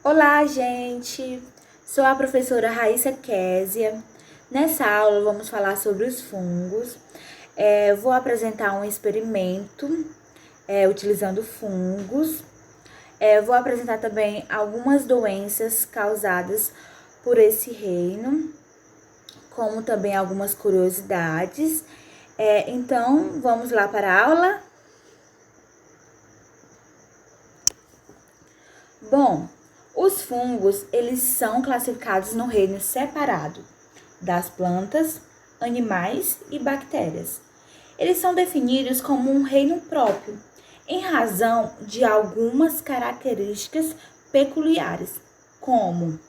Olá, gente! Sou a professora Raíssa Késia. Nessa aula, vamos falar sobre os fungos. Vou apresentar um experimento utilizando fungos. Vou apresentar também algumas doenças causadas por esse reino, como também algumas curiosidades. Então, vamos lá para a aula? Bom, os fungos, eles são classificados no reino separado das plantas, animais e bactérias. Eles são definidos como um reino próprio, em razão de algumas características peculiares, como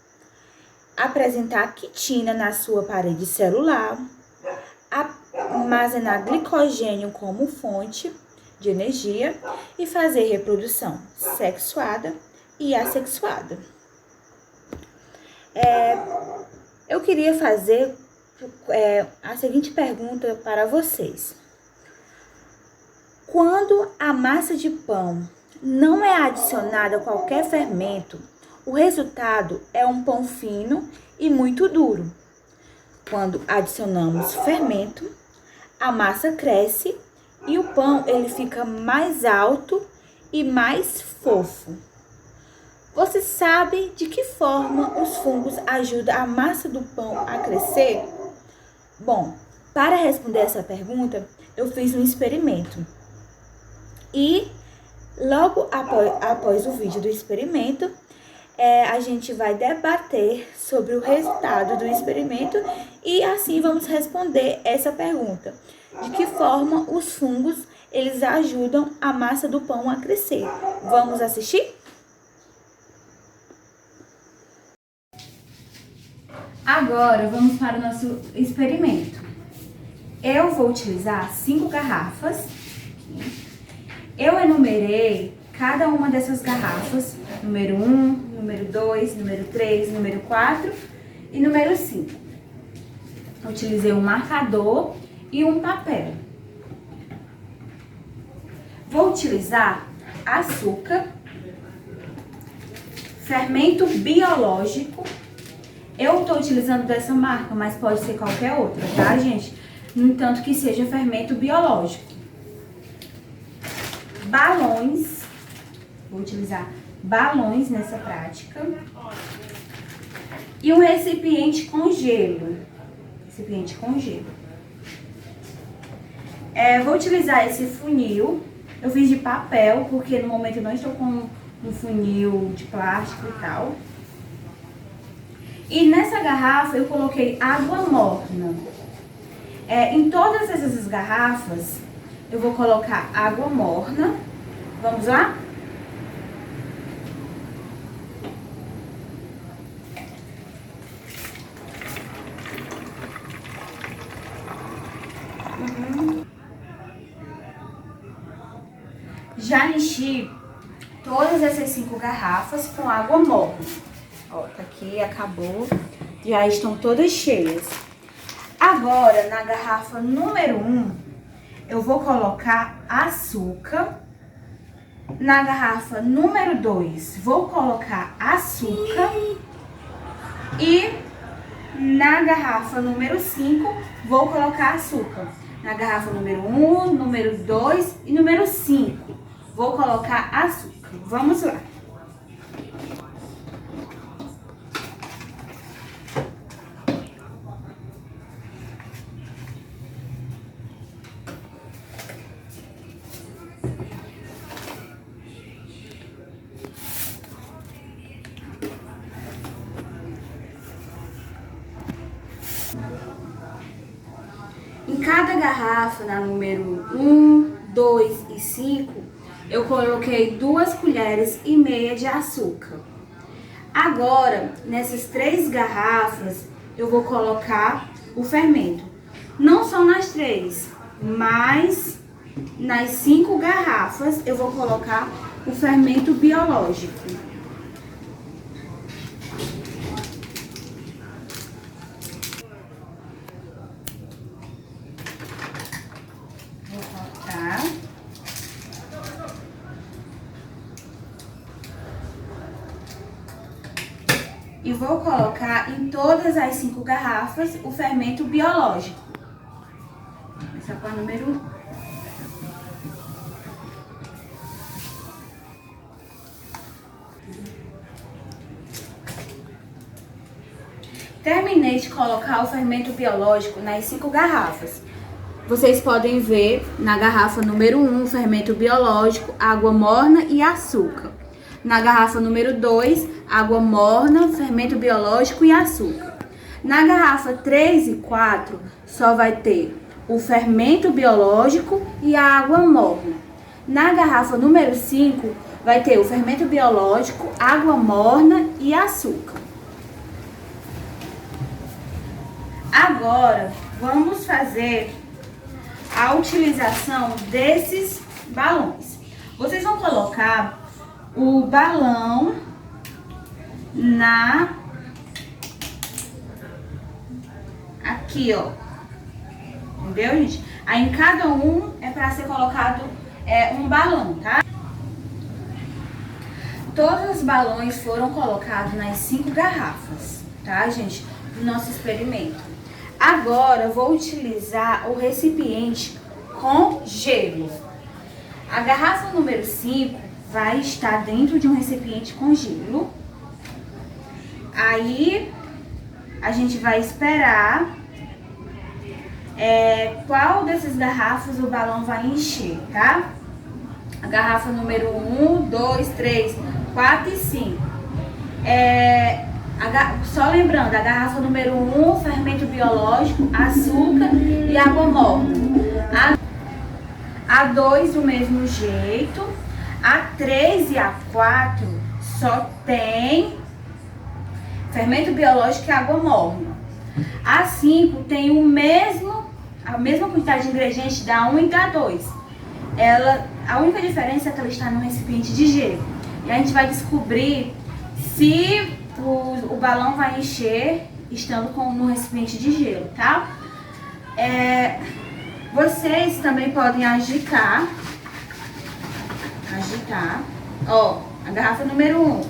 apresentar quitina na sua parede celular, armazenar glicogênio como fonte de energia e fazer reprodução sexuada e assexuada. Eu queria fazer a seguinte pergunta para vocês. Quando a massa de pão não é adicionada qualquer fermento, o resultado é um pão fino e muito duro. Quando adicionamos fermento, a massa cresce e o pão ele fica mais alto e mais fofo. Você sabe de que forma os fungos ajudam a massa do pão a crescer? Bom, para responder essa pergunta, eu fiz um experimento. E logo após o vídeo do experimento, a gente vai debater sobre o resultado do experimento e assim vamos responder essa pergunta. De que forma os fungos eles ajudam a massa do pão a crescer? Vamos assistir? Agora, vamos para o nosso experimento. Eu vou utilizar 5 garrafas. Eu enumerei cada uma dessas garrafas, número 1, número 2, número 3, número 4 e número 5. Utilizei um marcador e um papel. Vou utilizar açúcar, fermento biológico. Eu estou utilizando dessa marca, mas pode ser qualquer outra, tá, gente? No entanto, que seja fermento biológico. Balões. Vou utilizar balões nessa prática. E um recipiente com gelo. Recipiente com gelo. Vou utilizar esse funil. Eu fiz de papel, porque no momento eu não estou com um funil de plástico e tal. E nessa garrafa eu coloquei água morna. Em todas essas garrafas eu vou colocar água morna. Vamos lá? Já enchi todas essas 5 garrafas com água morna. Ó, tá aqui, acabou. Já estão todas cheias. Agora, na garrafa número 1, eu vou colocar açúcar. Na garrafa número 2, vou colocar açúcar. E na garrafa número 5, vou colocar açúcar. Na garrafa número 1, número 2 e número 5, vou colocar açúcar. Vamos lá. Em cada garrafa, na número 1, 2 e 5, eu coloquei 2 colheres e meia de açúcar. Agora, nessas 3 garrafas, eu vou colocar o fermento. Não só nas 3, mas nas 5 garrafas eu vou colocar o fermento biológico. Vou colocar. e vou colocar em todas as 5 garrafas o fermento biológico. Vou começar com a número 1. Terminei de colocar o fermento biológico nas 5 garrafas. Vocês podem ver na garrafa número 1, fermento biológico, água morna e açúcar. Na garrafa número 2, água morna, fermento biológico e açúcar. Na garrafa 3 e 4, só vai ter o fermento biológico e a água morna. Na garrafa número 5, vai ter o fermento biológico, água morna e açúcar. Agora, vamos fazer a utilização desses balões. Vocês vão colocar o balão aqui, ó. Entendeu, gente? Aí em cada um é para ser colocado um balão, tá? Todos os balões foram colocados nas 5 garrafas, tá, gente? Do nosso experimento. Agora eu vou utilizar o recipiente com gelo. A garrafa número 5 vai estar dentro de um recipiente com gelo. Aí a gente vai esperar qual dessas garrafas o balão vai encher, tá? A garrafa número 1, 2, 3, 4 e 5. Só lembrando, a garrafa número 1, fermento biológico, açúcar e água morna. A 2 do mesmo jeito. A 3 e a 4 só tem fermento biológico e água morna. A 5 tem a mesma quantidade de ingredientes da 1 e da 2. A única diferença é que ela está no recipiente de gelo. E a gente vai descobrir se o balão vai encher estando no recipiente de gelo, tá? Vocês também podem agitar. Ó, a garrafa número 1.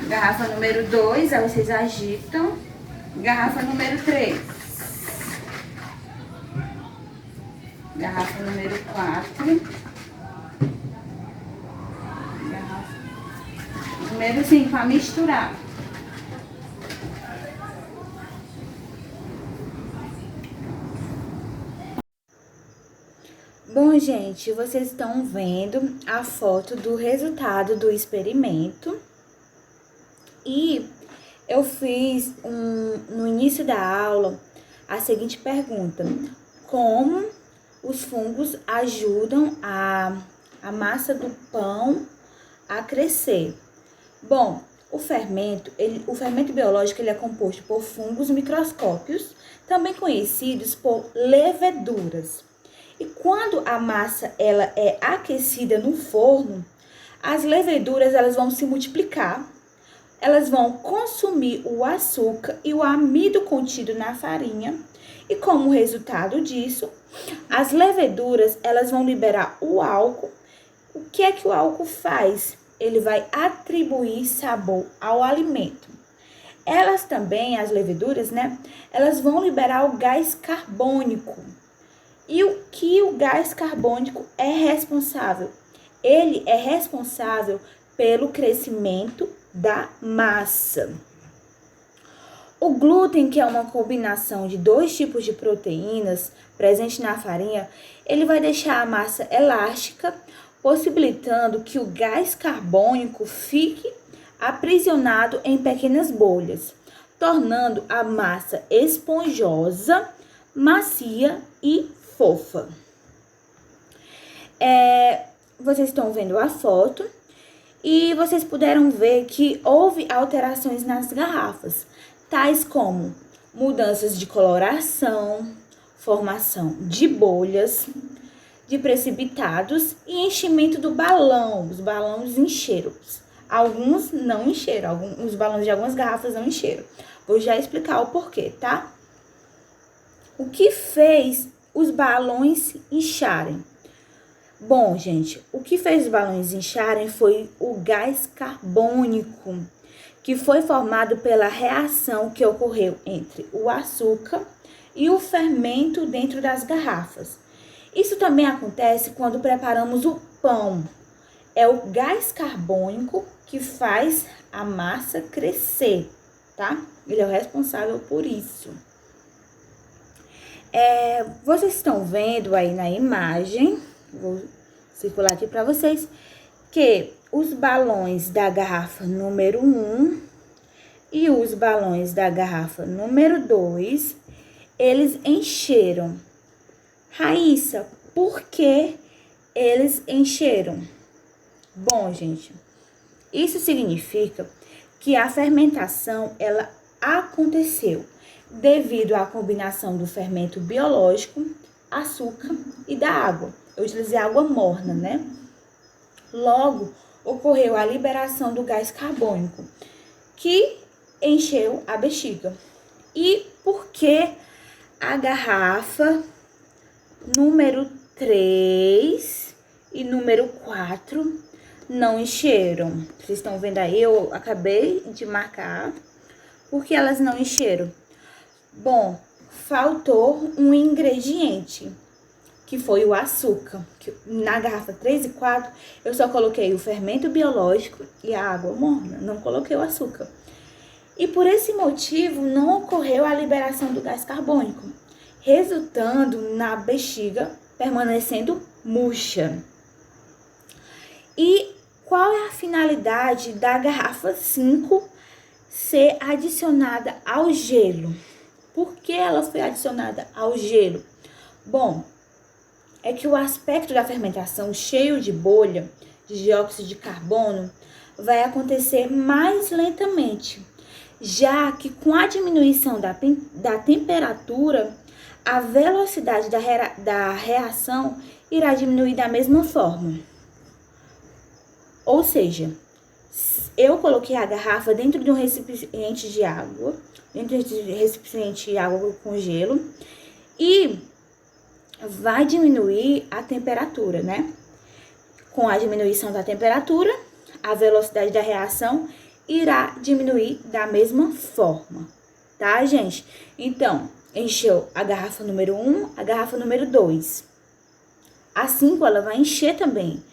Garrafa número 2, aí vocês agitam. Garrafa número 3. Garrafa número 4. Número 5, para misturar. Bom, gente, vocês estão vendo a foto do resultado do experimento. E eu fiz no início da aula a seguinte pergunta: como os fungos ajudam a massa do pão a crescer? Bom, o fermento biológico ele é composto por fungos microscópios, também conhecidos por leveduras. E quando a massa ela é aquecida no forno, as leveduras elas vão se multiplicar, elas vão consumir o açúcar e o amido contido na farinha, e como resultado disso, as leveduras elas vão liberar o álcool. O que é que o álcool faz? Ele vai atribuir sabor ao alimento. Elas também, as leveduras, né? Elas vão liberar o gás carbônico. E o que o gás carbônico é responsável? Ele é responsável pelo crescimento da massa. O glúten, que é uma combinação de 2 tipos de proteínas presente na farinha, ele vai deixar a massa elástica, possibilitando que o gás carbônico fique aprisionado em pequenas bolhas, tornando a massa esponjosa, macia e fofa. Vocês estão vendo a foto e vocês puderam ver que houve alterações nas garrafas, tais como mudanças de coloração, formação de bolhas, de precipitados e enchimento do balão. Os balões encheram. Alguns não encheram, os balões de algumas garrafas não encheram. Vou já explicar o porquê, tá? O que fez os balões incharem? Bom, gente, o que fez os balões incharem foi o gás carbônico, que foi formado pela reação que ocorreu entre o açúcar e o fermento dentro das garrafas. Isso também acontece quando preparamos o pão. É o gás carbônico que faz a massa crescer, tá? Ele é o responsável por isso. Vocês estão vendo aí na imagem, vou circular aqui para vocês, que os balões da garrafa número 1 e os balões da garrafa número 2, eles encheram. Raíssa, por que eles encheram? Bom, gente, isso significa que a fermentação, ela aconteceu devido à combinação do fermento biológico, açúcar e da água. Eu utilizei água morna, né? Logo, ocorreu a liberação do gás carbônico, que encheu a bexiga. E por que a garrafa número 3 e número 4 não encheram? Vocês estão vendo aí, eu acabei de marcar. Por que elas não encheram? Bom, faltou um ingrediente, que foi o açúcar. Na garrafa 3 e 4, eu só coloquei o fermento biológico e a água morna, não coloquei o açúcar. E por esse motivo, não ocorreu a liberação do gás carbônico, resultando na bexiga permanecendo murcha. E qual é a finalidade da garrafa 5 ser adicionada ao gelo? Por que ela foi adicionada ao gelo? Bom, é que o aspecto da fermentação cheio de bolha, de dióxido de carbono, vai acontecer mais lentamente, já que com a diminuição da temperatura, a velocidade da reação irá diminuir da mesma forma. Ou seja, eu coloquei a garrafa dentro de um recipiente de água, com gelo, e vai diminuir a temperatura, né? Com a diminuição da temperatura, a velocidade da reação irá diminuir da mesma forma, tá, gente? Então, encheu a garrafa número 1, a garrafa número 2. A 5, ela vai encher também,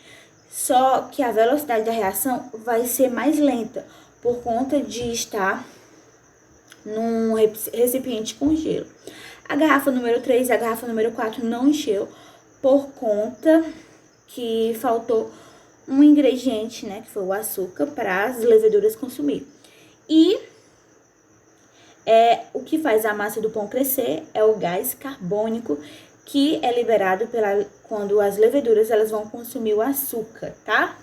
só que a velocidade da reação vai ser mais lenta, por conta de estar num recipiente com gelo. A garrafa número 3 e a garrafa número 4 não encheu, por conta que faltou um ingrediente, né, que foi o açúcar, para as leveduras consumir. E o que faz a massa do pão crescer é o gás carbônico, que é liberado quando as leveduras elas vão consumir o açúcar, tá?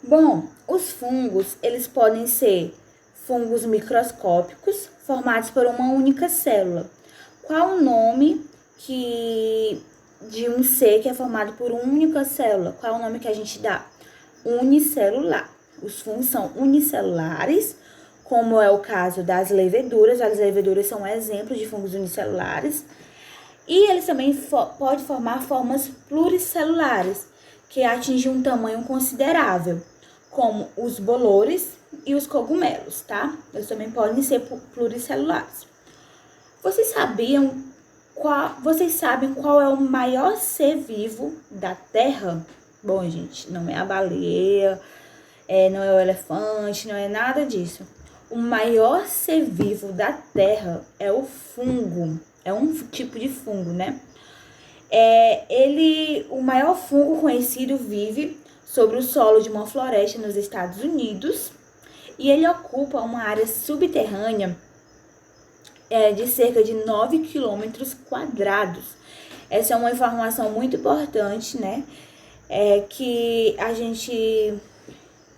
Bom, os fungos, eles podem ser fungos microscópicos formados por uma única célula. Qual o nome de um ser que é formado por uma única célula? Qual é o nome que a gente dá? Unicelular. Os fungos são unicelulares, como é o caso das leveduras. As leveduras são um exemplo de fungos unicelulares. E eles também podem formar formas pluricelulares, que atingem um tamanho considerável, como os bolores e os cogumelos, tá? Eles também podem ser pluricelulares. Vocês sabem qual é o maior ser vivo da Terra? Bom, gente, não é a baleia, não é o elefante, não é nada disso. O maior ser vivo da Terra é o fungo. É um tipo de fungo, né? O maior fungo conhecido vive sobre o solo de uma floresta nos Estados Unidos, e ele ocupa uma área subterrânea de cerca de 9 quilômetros quadrados. Essa é uma informação muito importante, né? Que a gente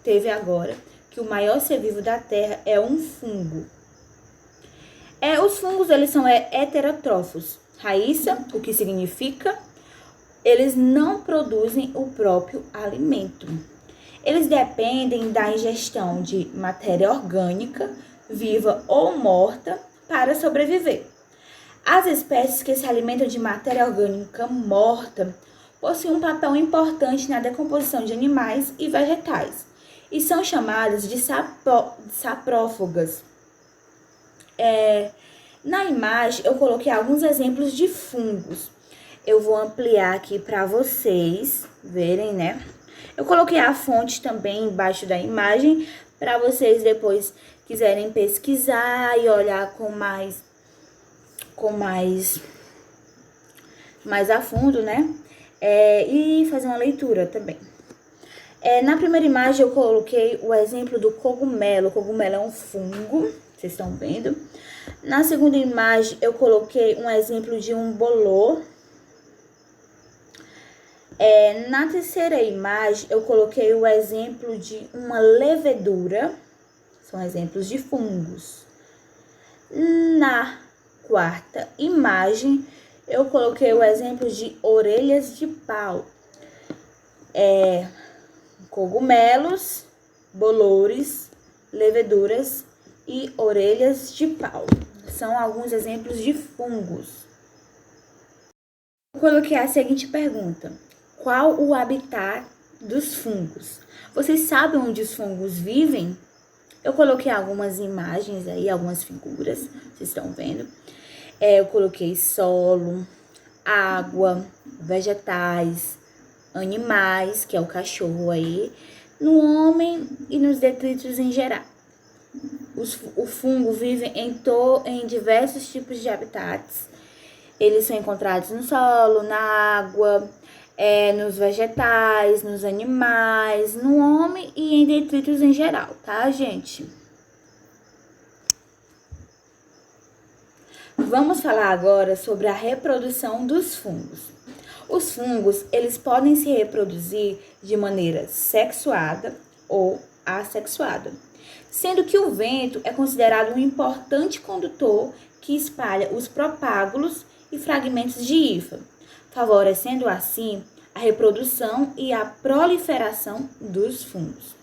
teve agora, que o maior ser vivo da Terra é um fungo. Os fungos, eles são heterótrofos. Raíssa, o que significa? Eles não produzem o próprio alimento. Eles dependem da ingestão de matéria orgânica, viva ou morta, para sobreviver. As espécies que se alimentam de matéria orgânica morta possuem um papel importante na decomposição de animais e vegetais e são chamadas de saprófagas. Na imagem, eu coloquei alguns exemplos de fungos. Eu vou ampliar aqui para vocês verem, né? Eu coloquei a fonte também embaixo da imagem para vocês depois quiserem pesquisar e olhar com mais a fundo, né? E fazer uma leitura também. Na primeira imagem eu coloquei o exemplo do cogumelo. O cogumelo é um fungo, vocês estão vendo. Na segunda imagem eu coloquei um exemplo de um bolor. Na terceira imagem eu coloquei o exemplo de uma levedura. São exemplos de fungos. Na quarta imagem eu coloquei o exemplo de orelhas de pau. Cogumelos, bolores, leveduras e orelhas de pau. São alguns exemplos de fungos. Eu coloquei a seguinte pergunta: qual o habitat dos fungos? Vocês sabem onde os fungos vivem? Eu coloquei algumas imagens aí, algumas figuras, vocês estão vendo. Eu coloquei solo, água, vegetais, animais, que é o cachorro aí, no homem e nos detritos em geral. O fungo vive em diversos tipos de habitats. Eles são encontrados no solo, na água, nos vegetais, nos animais, no homem e em detritos em geral, tá, gente? Vamos falar agora sobre a reprodução dos fungos. Os fungos, eles podem se reproduzir de maneira sexuada ou assexuada, sendo que o vento é considerado um importante condutor que espalha os propágulos e fragmentos de hifa, favorecendo assim a reprodução e a proliferação dos fungos.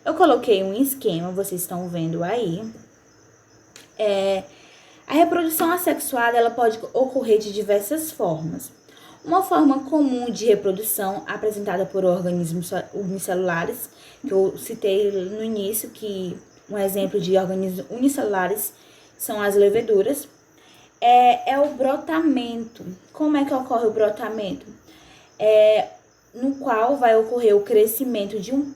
Eu coloquei um esquema, vocês estão vendo aí. A reprodução assexuada ela pode ocorrer de diversas formas. Uma forma comum de reprodução apresentada por organismos unicelulares, que eu citei no início, que um exemplo de organismos unicelulares são as leveduras, é o brotamento. Como é que ocorre o brotamento? No qual vai ocorrer o crescimento de um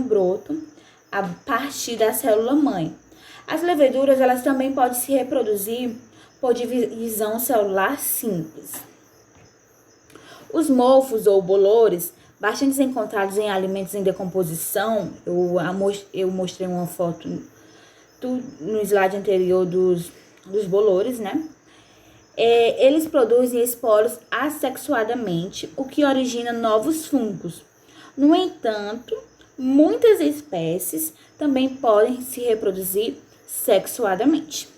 broto a partir da célula-mãe. As leveduras elas também podem se reproduzir por divisão celular simples. Os mofos ou bolores, bastante encontrados em alimentos em decomposição, eu mostrei uma foto no slide anterior dos bolores, né? Eles produzem esporos assexuadamente, o que origina novos fungos. No entanto, muitas espécies também podem se reproduzir sexuadamente.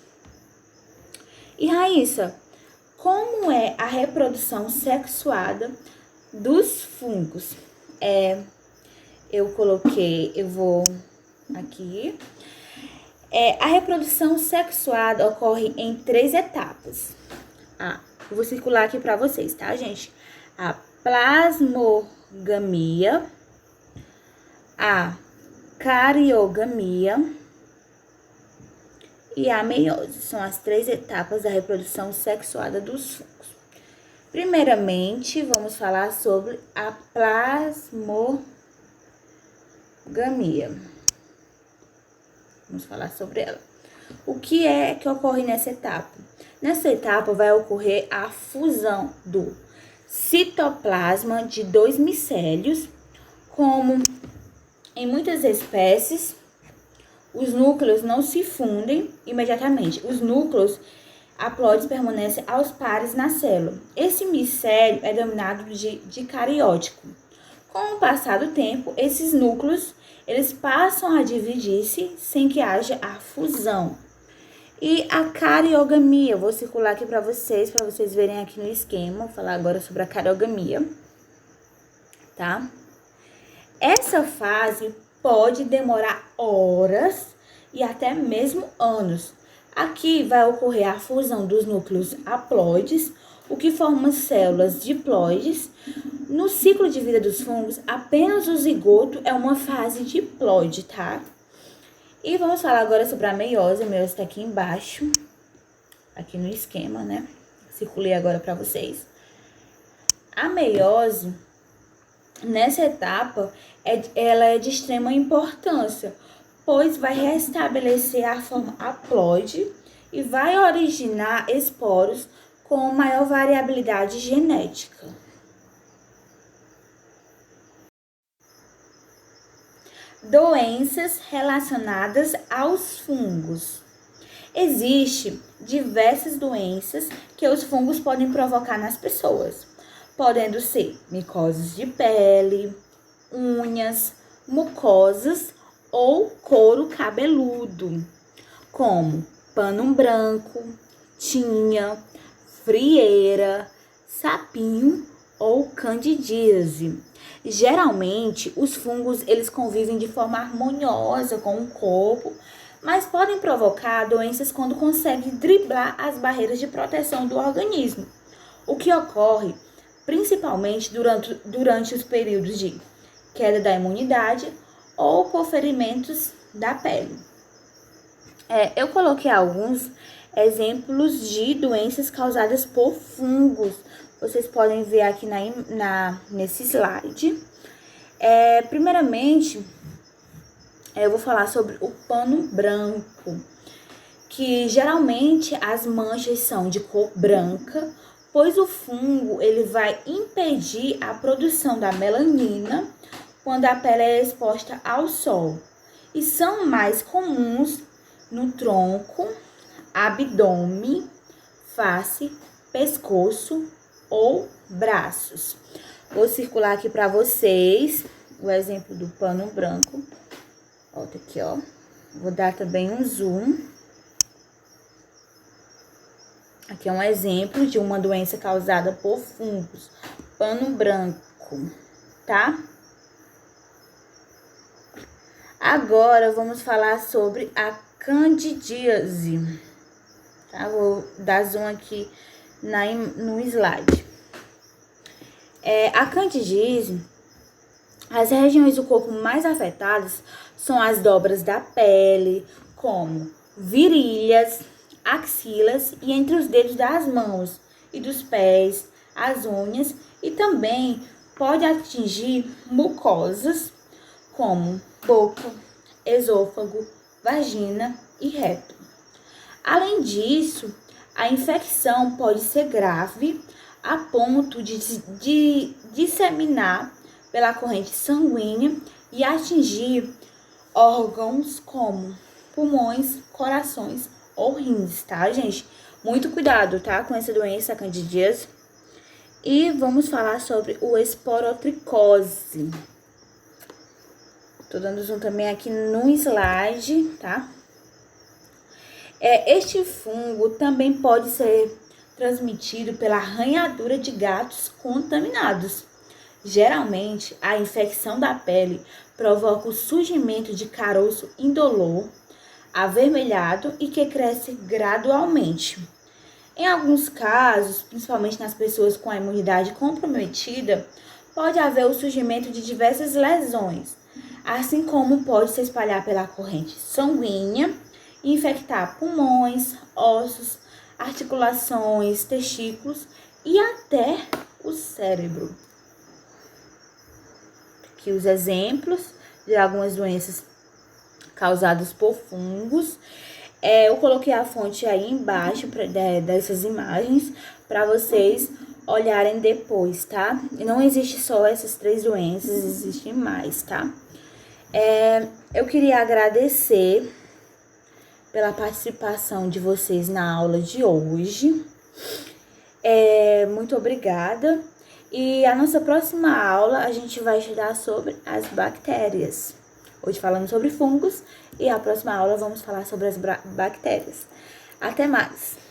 E Raíssa, como é a reprodução sexuada dos fungos? Eu vou aqui. A reprodução sexuada ocorre em 3 etapas. Eu vou circular aqui para vocês, tá, gente? A plasmogamia, a cariogamia e a meiose. São as 3 etapas da reprodução sexuada dos fungos. Primeiramente, vamos falar sobre a plasmogamia. Vamos falar sobre ela. O que é que ocorre nessa etapa? Nessa etapa vai ocorrer a fusão do citoplasma de 2 micélios, como em muitas espécies, os núcleos não se fundem imediatamente. Os núcleos haploides permanecem aos pares na célula. Esse micélio é denominado de cariótipo. Com o passar do tempo, esses núcleos eles passam a dividir-se sem que haja a fusão. E a cariogamia, vou circular aqui para vocês verem aqui no esquema. Vou falar agora sobre a cariogamia, tá? Essa fase pode demorar horas e até mesmo anos. Aqui vai ocorrer a fusão dos núcleos haploides, o que forma células diploides. No ciclo de vida dos fungos, apenas o zigoto é uma fase diploide, tá? E vamos falar agora sobre a meiose. A meiose está aqui embaixo, aqui no esquema, né? Circulei agora para vocês. A meiose, nessa etapa, ela é de extrema importância, pois vai restabelecer a forma haploide e vai originar esporos com maior variabilidade genética. Doenças relacionadas aos fungos. Existem diversas doenças que os fungos podem provocar nas pessoas, podendo ser micoses de pele, unhas, mucosas ou couro cabeludo, como pano branco, tinha, frieira, sapinho ou candidíase. Geralmente, os fungos eles convivem de forma harmoniosa com o corpo, mas podem provocar doenças quando conseguem driblar as barreiras de proteção do organismo, o que ocorre principalmente durante os períodos de queda da imunidade ou por ferimentos da pele. Eu coloquei alguns exemplos de doenças causadas por fungos. Vocês podem ver aqui nesse slide. Primeiramente, eu vou falar sobre o pano branco, que geralmente as manchas são de cor branca, pois o fungo ele vai impedir a produção da melanina quando a pele é exposta ao sol, e são mais comuns no tronco, abdômen, face, pescoço ou braços. Vou circular aqui para vocês o exemplo do pano branco. Volta aqui, ó. Vou dar também um zoom. Aqui é um exemplo de uma doença causada por fungos. Pano branco, tá? Agora vamos falar sobre a candidíase. Tá? Vou dar zoom aqui no slide. A candidíase, as regiões do corpo mais afetadas são as dobras da pele, como virilhas, axilas e entre os dedos das mãos e dos pés, as unhas, e também pode atingir mucosas como boca, esôfago, vagina e reto. Além disso, a infecção pode ser grave a ponto de disseminar pela corrente sanguínea e atingir órgãos como pulmões, corações ou rins, tá, gente? Muito cuidado, tá, com essa doença, a candidíase. E vamos falar sobre o esporotricose. Tô dando zoom também aqui no slide, tá? Este fungo também pode ser transmitido pela arranhadura de gatos contaminados. Geralmente, a infecção da pele provoca o surgimento de caroço indolor, avermelhado e que cresce gradualmente. Em alguns casos, principalmente nas pessoas com a imunidade comprometida, pode haver o surgimento de diversas lesões, assim como pode se espalhar pela corrente sanguínea e infectar pulmões, ossos, articulações, testículos e até o cérebro. Aqui os exemplos de algumas doenças causadas por fungos. Eu coloquei a fonte aí embaixo dessas imagens para vocês olharem depois, tá? E não existe só essas 3 doenças, existem mais, tá? Eu queria agradecer pela participação de vocês na aula de hoje. Muito obrigada. E a nossa próxima aula a gente vai estudar sobre as bactérias. Hoje falamos sobre fungos e a próxima aula vamos falar sobre as bactérias. Até mais!